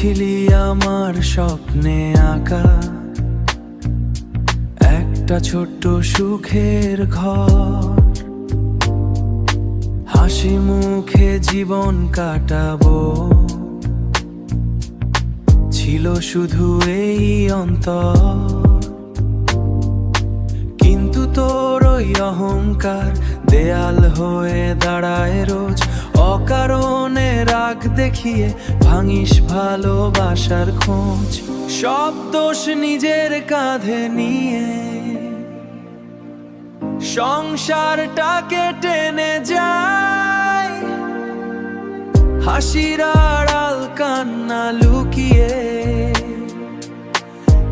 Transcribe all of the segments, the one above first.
ছিলি আমার স্বপ্নে আঁকা একটা ছোট্ট সুখের ঘর, হাসি মুখে জীবন কাটাবো, ছিল শুধু এই অন্তর। কিন্তু তোর ওই অহংকার দেয়াল হয়ে দাঁড়ায় রোজ, অকারণে রাগ দেখিয়ে ভাঙিস ভালোবাসার খোঁজ। সব দোষ নিজের কাঁধে নিয়ে সংসারটাকে টেনে যায়, হাসির আড়াল কান্না লুকিয়ে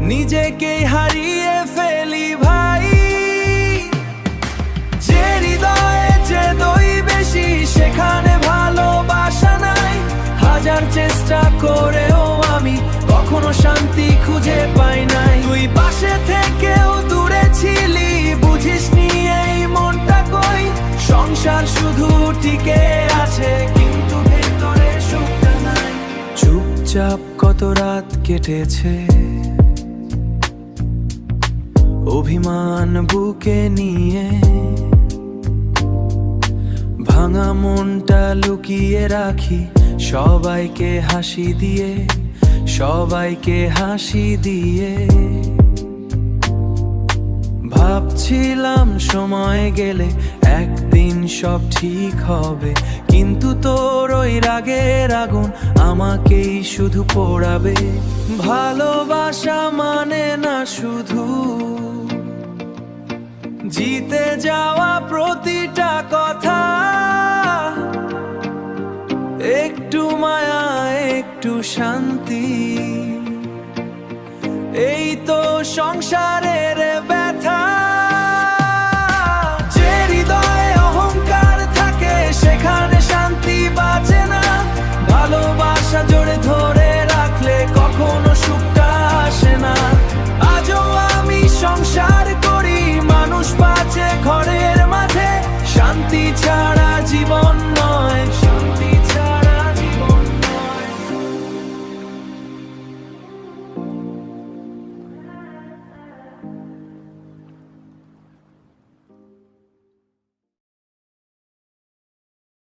নিজেকে হারিয়ে ফেলি ভাই। যে হৃদয়ে যে দই বেশি সেখানে ভালোবাসা নাই, হাজার চেষ্টা করেও আমি কখনো শান্তি খুঁজে পাই নাই। তুই পাশে থেকেও দূরে ছিলি, বুঝিসনি এই মনটা কই। সংসার শুধু টিকে আছে কিন্তু ভেতরে সুখটা নাই। চুপচাপ কত রাত কেটেছে, অভিমান বুকে নিয়ে, ভাঙা মনটা লুকিয়ে রাখি সবাইকে হাসি দিয়ে, সবাইকে হাসি দিয়ে। ভাবছিলাম সময় গেলে একদিন সব ঠিক হবে, কিন্তু তোর ওই রাগের আগুন আমাকেই শুধু পোড়াবে। ভালোবাসা মানে না শুধু জিতে যাওয়া প্রতিটা কথা, একটু মায়া একটু শান্তি, এই তো সংসারে